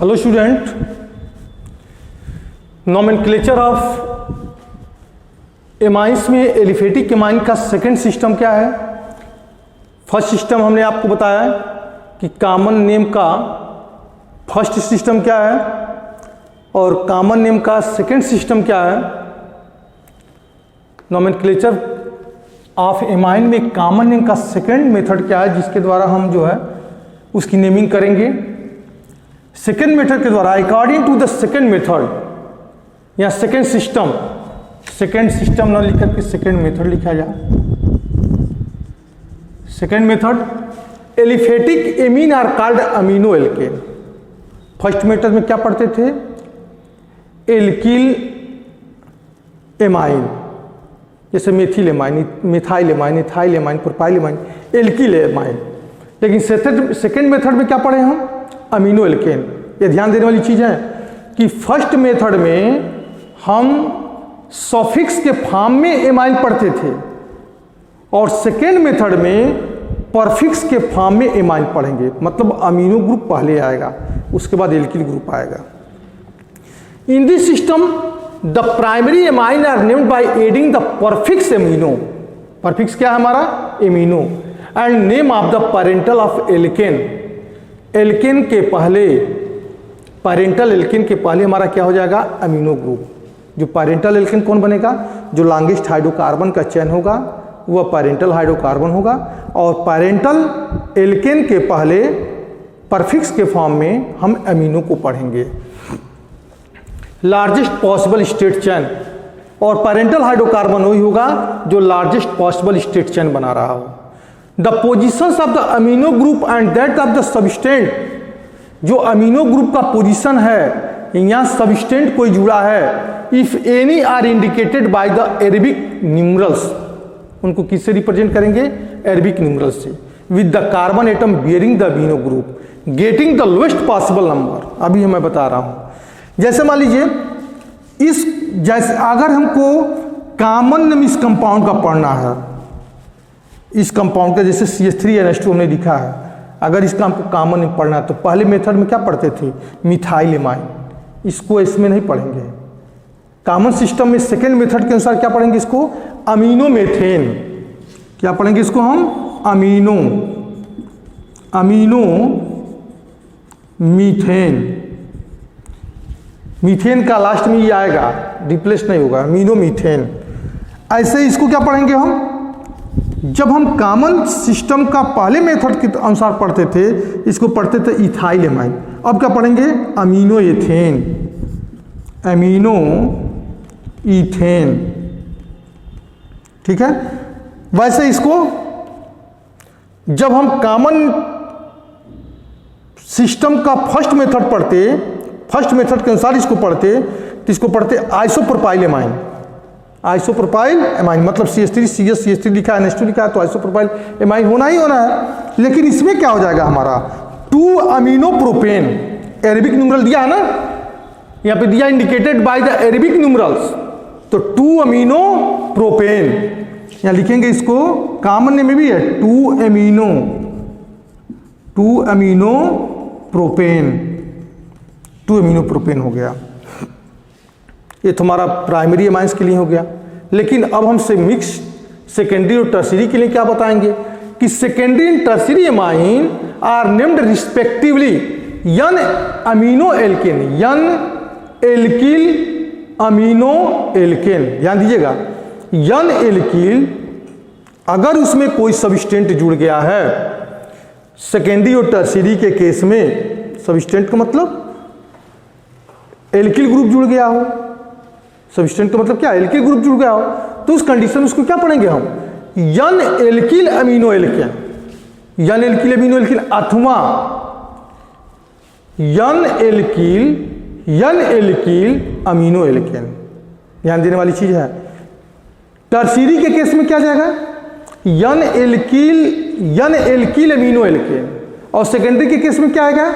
Hello student, nomenclature of amines में aliphatic amine का second system क्या है। फर्स्ट सिस्टम हमने आपको बताया कि कॉमन नेम का फर्स्ट सिस्टम क्या है और कॉमन नेम का सेकंड सिस्टम क्या है। नोमेनक्लेचर ऑफ एमाइन में कॉमन नेम का सेकंड मेथड क्या है जिसके द्वारा हम जो है उसकी नेमिंग करेंगे। सेकेंड मेथड के द्वारा according to the second method या सेकेंड सिस्टम न लिख करके सेकेंड मेथड लिखा जाए। Second method aliphatic amine are called amino alkane. First method में क्या पढ़ते थे? एल्किल एमाइन, जैसे methyl amine, methyl amine, ethyl amine, propyl amine, alkyl amine. लेकिन सेकेंड मेथड में क्या पढ़े हम? Amino alkane. ये ध्यान देने वाली चीज़ है कि फर्स्ट मेथड में हम सॉफिक्स के फॉर्म में एमाइन पढ़ते थे और सेकेंड मेथड में परफिक्स के फॉर्म में एमाइन पढ़ेंगे। मतलब अमीनो ग्रुप पहले आएगा, उसके बाद एल्किल ग्रुप आएगा। In this system the primary amine are named by adding the prefix amino. Prefix क्या है हमारा? Amino. And name of the parental of alkane. Alkane के पहले, पैरेंटल एल्केन के पहले हमारा क्या हो जाएगा? Amino group. जो पैरेंटल एल्केन कौन बनेगा? जो लॉन्गेस्ट हाइड्रोकार्बन का चयन होगा वह पैरेंटल हाइड्रोकार्बन होगा। और पैरेंटल एल्केन के पहले परफिक्स के फॉर्म में हम अमीनो को पढ़ेंगे। लार्जेस्ट पॉसिबल स्टेट चेन, और पैरेंटल हाइड्रोकार्बन वही होगा जो लार्जेस्ट पॉसिबल स्टेट चेन बना रहा हो। The positions of the amino group and that of the substituent. जो अमीनो ग्रुप का पोजीशन है, यहाँ सबस्टेंट कोई जुड़ा है, if any are indicated by the Arabic numerals. उनको किससे रिप्रेजेंट करेंगे? अरेबिक न्यूमरल्स से। With the carbon atom bearing the amino group getting the lowest possible number. अभी मैं बता रहा हूँ। जैसे मान लीजिए जैसे अगर हमको कॉमन नेम इस कंपाउंड का पढ़ना है, इस कंपाउंड का जैसे CH3NH2 हमने लिखा है, अगर इसका हमको कॉमन नेम पढ़ना है तो पहले मेथड में क्या पढ़ते थे? Methyl amine. इसको इसमें नहीं पढ़ेंगे। कॉमन सिस्टम में सेकेंड मेथड के अनुसार क्या पढ़ेंगे? इसको अमीनो मेथेन। क्या पढ़ेंगे इसको हम? Amino methane. मीथेन का लास्ट में ये आएगा, रिप्लेस नहीं होगा, अमीनो मीथेन। ऐसे इसको क्या पढ़ेंगे हम? जब हम कॉमन सिस्टम का पहले मेथड के अनुसार पढ़ते थे, इसको पढ़ते थे इथाइल एमाइन। अब क्या पढ़ेंगे? Amino ethane, amino ethane. ठीक है। वैसे इसको जब हम कॉमन सिस्टम का फर्स्ट मेथड पढ़ते, फर्स्ट मेथड के अनुसार इसको पढ़ते, तो इसको पढ़ते आइसोप्रोपाइल एमाइन। आइसोप्रोपाइल एमाइन मतलब CH3 CH3 लिखा है, NH2 लिखा है, तो आइसोप्रोपाइल एमाइन होना ही होना है। लेकिन इसमें क्या हो जाएगा हमारा? 2 अमीनो प्रोपेन। अरेबिक न्यूमरल दिया है ना, यहाँ पे दिया indicated by the Arabic numerals, तो 2 अमीनो प्रोपेन यहाँ लिखेंगे। इसको कॉमन नेम में भी है 2 अमीनो प्रोपेन हो गया। ये तुम्हारा प्राइमरी एमाइंस के लिए हो गया। लेकिन अब हमसे मिक्स सेकेंडरी और टर्सरी के लिए क्या बताएंगे कि secondary and tertiary amine are named respectively N amino alkane, N alkyl amino alkane. ध्यान दीजिएगा, यन एल्किल अगर उसमें कोई सबस्टेंट जुड़ गया है, सेकेंडरी और टर्सरी के केस में सबस्टेंट का मतलब एल्किल ग्रुप जुड़ गया हो। सबस्टेंट का मतलब क्या? एल्किल ग्रुप जुड़ गया हो, तो उस कंडीशन में उसको क्या पढ़ेंगे हम? यन alkyl amino alkane, N alkyl amino alkene, अथवा यन एल्किल अमीनो एल्केन। ध्यान देने वाली चीज है। टर्सरी के केस में क्या जाएगा? यन एल्किल अमीनो एल्केन। और सेकेंडरी के केस में क्या आएगा?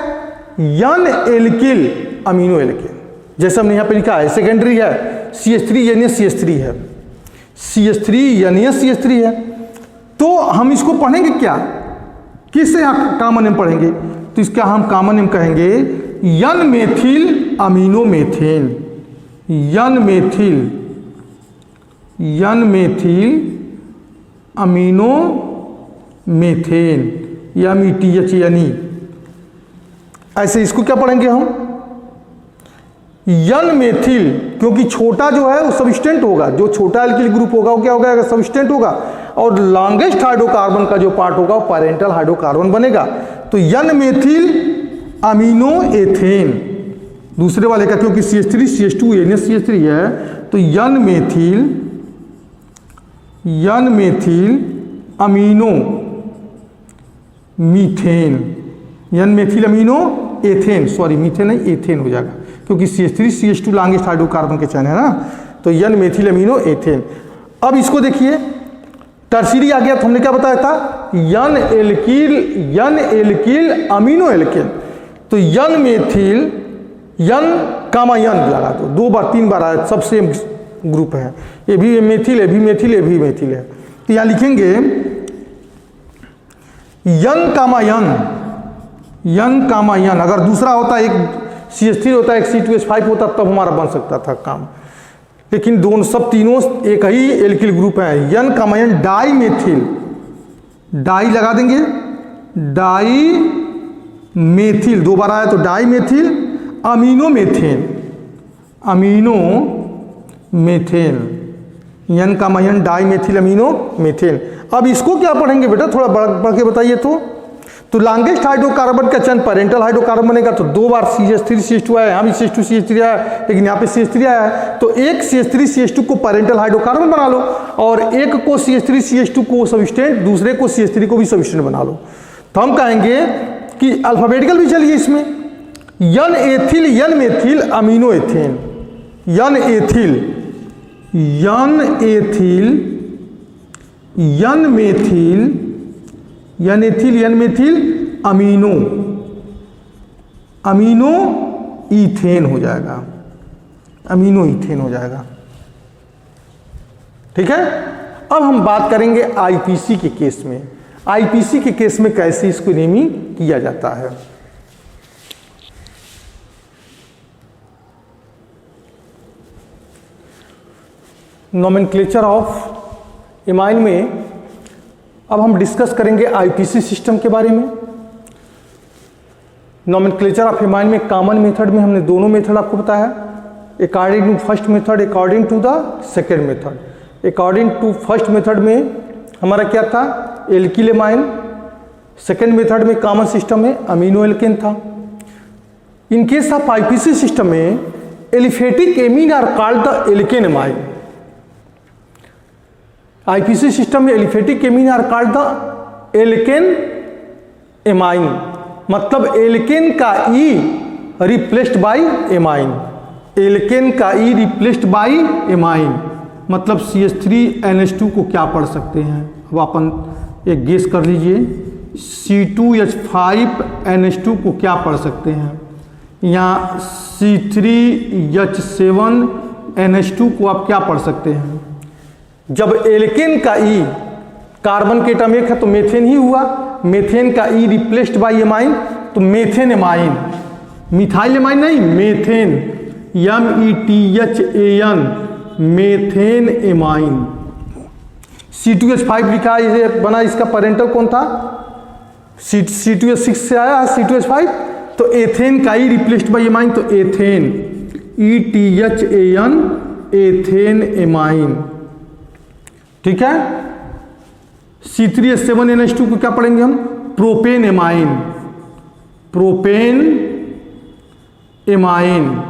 यन एल्किल अमीनो एल्केन। जैसे हमने यहाँ पे लिखा है, सेकेंडरी है CH3NH3 है, CH3NH3 है, तो हम इसको पढ़ेंगे क्या? किससे कॉमन नेम पढ़ेंगे? तो इसका हम कॉमन नेम कहेंगे यन मेथिल अमीनो मेथेन, यन मेथिल अमीनो मेथेन या MTH यानी ऐसे इसको क्या पढ़ेंगे हम, यन मेथिल, क्योंकि छोटा जो है वो सब्सटेंट होगा, जो छोटा एल्किल ग्रुप होगा वो क्या होगा, सब्सटेंट होगा, और लॉन्गेस्ट हाइड्रोकार्बन का जो पार्ट होगा वो पैरेंटल हाइड्रोकार्बन बनेगा। तो यन मेथिल अमीनो एथेन दूसरे वाले का, क्योंकि CH3 CH2 NH3 है, तो N methyl amino methane, N methyl amino ethane, sorry methane नहीं एथेन हो जाएगा, क्योंकि CH3 CH2 लॉन्गेस्ट हाइड्रोकार्बन के चैन है ना, तो यन मेथिल अमीनो एथेन। अब इसको देखिए टर्शीरी आ गया, तो हमने क्या बताया था, यन एल्किल अमीनो एल्केन, तो यन मेथिल यन कामा यन लगा दो, 2 बार 3 बार आया, सब सेम ग्रुप है, ये भी मेथिल है, भी मेथिल है, भी मेथिल है। तो यहाँ लिखेंगे यन कामा यन, अगर दूसरा होता एक CH3 होता एक C2H5 होता तब हमारा बन सकता था काम, लेकिन दोनों सब तीनों एक ही एल्किल ग्रुप है। यन कामा यन डाई मेथिल, डाई लगा देंगे, डाई मेथिल 2 बार आया तो डाई मेथिल अमीनो मेथेन, यन कामा यन डाई मेथिल अमीनो मेथेन। अब इसको क्या पढ़ेंगे बेटा, थोड़ा बढ़ के बताइए। तो लॉन्गेस्ट हाइड्रोकार्बन का चैन पैरेंटल हाइड्रोकार्बन बनेगा, तो 2 बार CH3 CH2 आया, यहाँ भी CH2 CH3 आया, लेकिन यहाँ पे CH3 आया है, तो एक CH3 CH2 को पैरेंटल हाइड्रोकार्बन बना लो, और एक को CH3 CH2 को सब्सटेंट, दूसरे को CH3 को भी सब्सटेंट बना लो। तो हम कहेंगे कि अल्फाबेटिकल भी चलिए इसमें, यन एथिल यन मेथिल अमीनो एथेन, यन एथिल यन मेथिल अमीनो ईथेन हो जाएगा, अमीनो ईथेन हो जाएगा। ठीक है, अब हम बात करेंगे IPC के केस में। IPC के केस में कैसे इसको नेमिंग किया जाता है। नोमेनक्लेचर ऑफ इमाइन में अब हम डिस्कस करेंगे IPC सिस्टम के बारे में। नोमेनक्लेचर ऑफ इमाइन में कॉमन मेथड में हमने दोनों मेथड आपको बताया, according to first method, according to the second method. According to first method में हमारा क्या था, एल्किल एमाइन, सेकेंड मेथड में कॉमन सिस्टम में अमीनो एल्केन था। In case of IPC system में aliphatic amine are called the alkane amine. IPC system में aliphatic amine are called the alkane amine, मतलब एल्केन का e replaced by amine, alkane का e replaced by amine, मतलब CH3NH2 को क्या पढ़ सकते हैं, अब अपन एक गेस कर लीजिए, C2H5NH2 को क्या पढ़ सकते हैं, या C3H7NH2 को आप क्या पढ़ सकते हैं। जब एल्केन का ई कार्बन के एटम एक है तो मेथेन ही हुआ, मेथेन का ई रिप्लेस्ड बाय एमाइन तो मेथेन एमाइन, मिथाइल एमाइन नहीं, methane, METHAN, methane amine. C2H5 लिखा है, ये बना, इसका पैरेंटल कौन था, C2H6 से आया है C2H5, तो एथेन का ई रिप्लेस्ड बाय एमाइन तो एथेन, ETHAN, एथेन एमाइन। ठीक है, C3H7NH2 को क्या पढ़ेंगे हम, प्रोपेन एमाइन, प्रोपेन एमाइन,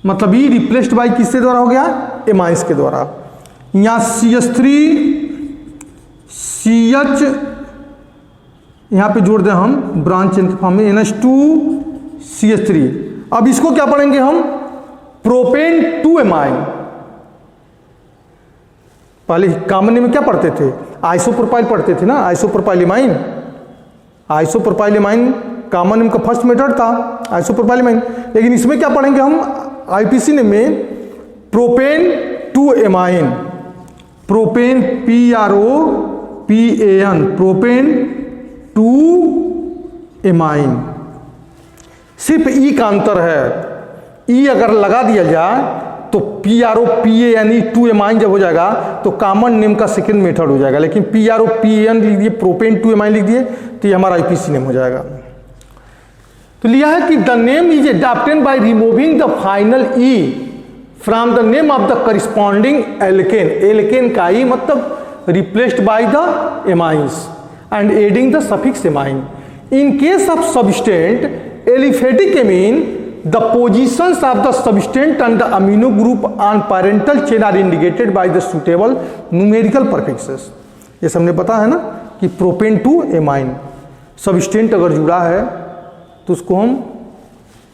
मतलब ई रिप्लेस्ड बाय किसके द्वारा हो गया, एमाइंस के द्वारा। यहाँ CH3CH यहाँ पे जोड़ दें हम ब्रांच चेन के फॉर्म में, NH2CH3। अब इसको क्या पढ़ेंगे हम, प्रोपेन 2 एमाइन। पहले कॉमन में क्या पढ़ते थे, आइसोप्रोपाइल पढ़ते थे ना, isopropyl amine, isopropyl amine common का फर्स्ट मेथड था आइसोप्रोपाइल एमाइन। लेकिन इसमें क्या पढ़ेंगे हम IPC में, propane 2 amine, propane PROPAN, propane 2 amine. सिर्फ ई का अंतर है। ई अगर लगा दिया जाए तो PROPANE 2 एमाइन जब हो जाएगा तो कॉमन नेम का सेकेंड मेथड हो जाएगा, लेकिन PROPAN लिख दिए, प्रोपेन 2 एमाइन लिख दिए तो ये हमारा IPC नेम हो जाएगा। तो लिया है कि the name is adopted by removing the final e from the name of the corresponding alkane. Alkane का ई मतलब replaced by the amines and adding the suffix amine. In case of substituent aliphatic amine, the positions of the substance and the amino group on parental chain are indicated by the suitable numerical prefixes। ये सबने पता है ना कि propane 2 amine substance अगर जुड़ा है तो उसको हम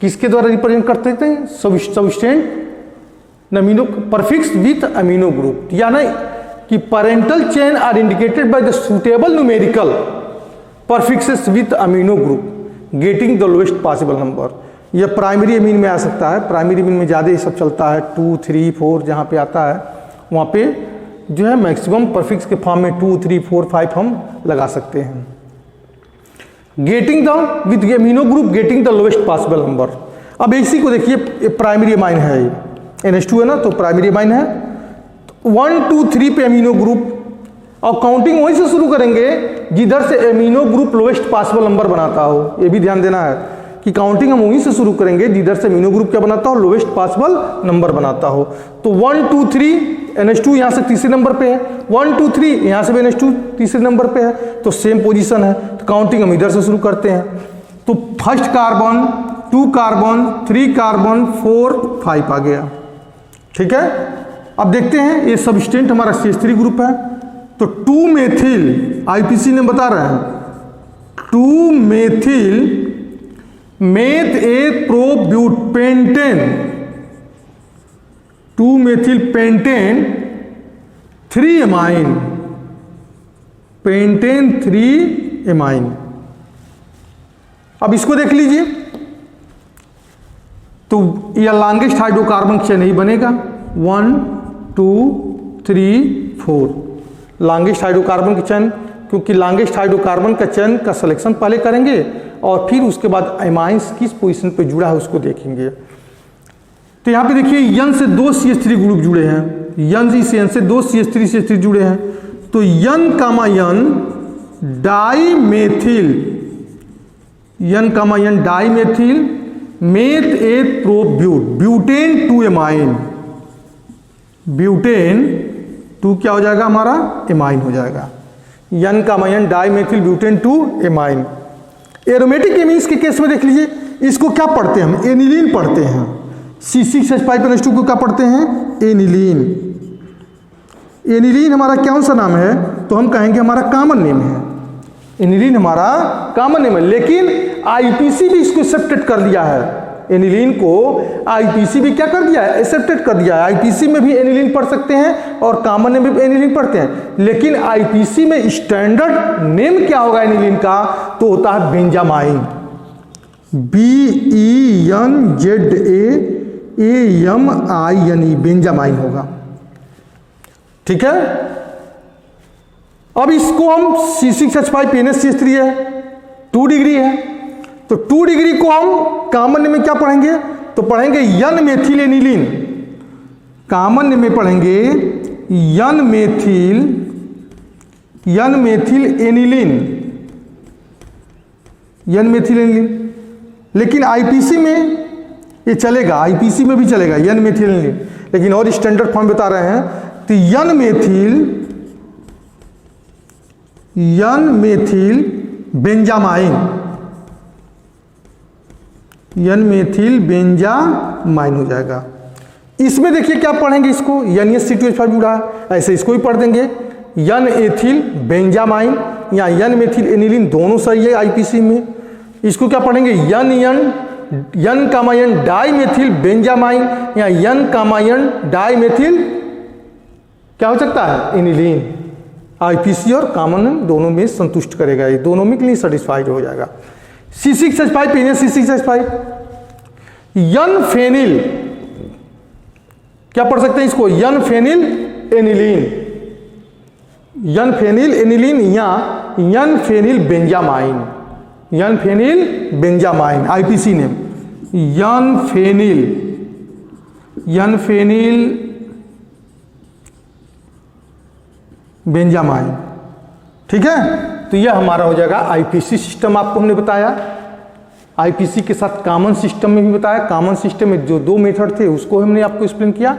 किसके द्वारा रिप्रेजेंट करते हैं? Substituent amino prefix with amino group, यानी कि parental chain are indicated by the suitable numerical prefixes with amino group getting the lowest possible number. यह प्राइमरी एमीन में आ सकता है, प्राइमरी एमीन में ज़्यादा ये सब चलता है, 2, 3, 4 जहाँ पे आता है वहाँ पे जो है मैक्सिमम परफिक्स के फॉर्म में 2, 3, 4, 5 हम लगा सकते हैं। Getting the with amino group getting the lowest possible number. अब इसी को देखिए प्राइमरी एमाइन है, NH2 है ना, तो प्राइमरी एमाइन है 1, 2, 3 पे एमिनो ग्रुप और काउंटिंग वहीं से शुरू करेंगे जिधर से amino group lowest possible number बनाता हो। ये भी ध्यान देना है कि काउंटिंग हम वहीं से शुरू करेंगे जिधर से एमिनो ग्रुप क्या बनाता हो? लोएस्ट पॉसिबल नंबर बनाता हो। तो 1, 2, 3 NH2 यहाँ से तीसरे नंबर पे है, 1, 2, 3 यहाँ से भी NH2 तीसरे नंबर पे है, तो सेम पोजीशन है, तो काउंटिंग हम इधर से शुरू करते हैं। तो फर्स्ट कार्बन, 2 कार्बन, 3 कार्बन, 4, 5 आ गया। ठीक है, अब देखते हैं ये सबस्टेंट हमारा CH3 ग्रुप है, तो 2 मेथिल IPC ने बता रहे हैं 2 मेथिल मेथ ए प्रोब्यूटेन 2 methyl pentane 3 amine pentane 3 amine. अब इसको देख लीजिए, तो यह लॉन्गेस्ट हाइड्रोकार्बन चेन नहीं बनेगा। 1, 2, 3, 4 लॉन्गेस्ट हाइड्रोकार्बन की चेन, क्योंकि लॉन्गेस्ट हाइड्रोकार्बन का चेन का सिलेक्शन पहले करेंगे और फिर उसके बाद एमाइंस किस पोजीशन पे जुड़ा है उसको देखेंगे। तो यहाँ पे देखिए N से 2 CH3 ग्रुप जुड़े हैं, N से 2 CH3 जुड़े हैं, तो N, डाइमेथिल मेथ ए ब्यूटेन 2 एमाइन, ब्यूटेन 2 क्या हो जाएगा हमारा? एमाइन हो जाएगा। N dimethyl butane 2 amine. Aromatic amines के केस में देख लीजिए, इसको क्या पढ़ते हैं हम? एनिलीन पढ़ते हैं। C6H5NH2 को क्या पढ़ते हैं? एनिलीन। एनिलीन हमारा कौन सा नाम है? तो हम कहेंगे हमारा कॉमन नेम है, एनिलीन हमारा कॉमन नेम है, लेकिन IPC भी इसको एक्सेप्टेड कर दिया है। एनिलीन को IPC भी क्या कर दिया है? एक्सेप्टेड कर दिया है। IPC में भी एनिलीन पढ़ सकते हैं और कॉमन नेम में भी एनिलीन पढ़ते हैं, लेकिन IPC में स्टैंडर्ड नेम क्या होगा एनिलीन का? तो होता है बेंजामाइन, BENZAAMINE, बेंजामाइन होगा। ठीक है, अब इसको हम C6H5NH3 है, 2 डिग्री है, तो 2 डिग्री को हम कॉमन में क्या पढ़ेंगे? तो पढ़ेंगे N मेथिल एनिलीन। कॉमन में पढ़ेंगे N मेथिल एनिलीन, लेकिन IPC में ये चलेगा, IPC में भी चलेगा N मेथिल एनिलीन, लेकिन और स्टैंडर्ड फॉर्म बता रहे हैं। तो N मेथिल बेंजामाइन, N मेथिल बेंजामाइन हो जाएगा। इसमें देखिए क्या पढ़ेंगे इसको? NH2H5 जुड़ा है, ऐसे इसको भी पढ़ देंगे N एथिल बेंजामाइन या N मेथिल एनिलीन, दोनों सही है IPC में। इसको क्या पढ़ेंगे? N डाइमेथिल बेंजामाइन या N डाइमेथिल क्या हो सकता है? एनिलीन। IPC और कॉमन दोनों में संतुष्ट करेगा, ये दोनों में के लिए सेटिस्फाइड हो जाएगा। C6H5 C6H5 N फेनिल क्या पढ़ सकते हैं इसको? N फेनिल एनिलीन या N फेनिल बेंजामाइन, IPC नेम। यन फेनिल बेंजामाइन। ठीक है, तो यह हमारा हो जाएगा आईपीसी सिस्टम। आपको हमने बताया आईपीसी के साथ कॉमन सिस्टम में भी बताया। कॉमन सिस्टम में जो 2 मेथड थे उसको हमने आपको एक्सप्लेन किया।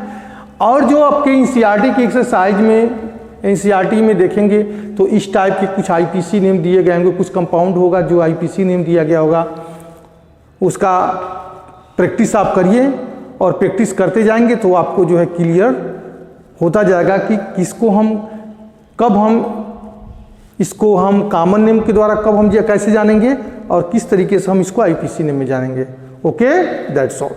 और जो आपके एनसीईआरटी की एक्सरसाइज में एनसीईआरटी में देखेंगे तो इस टाइप के कुछ आईपीसी नेम दिए गए होंगे, कुछ कंपाउंड होगा जो आईपीसी नेम दिया गया होगा, उसका प्रैक्टिस आप करिए और प्रैक्टिस करते जाएंगे तो आपको जो है क्लियर होता जाएगा कि किसको हम कब हम इसको हम कॉमन नेम के द्वारा कब हम कैसे जानेंगे और किस तरीके से हम इसको आईपीसी नेम में जानेंगे। Okay, that's all.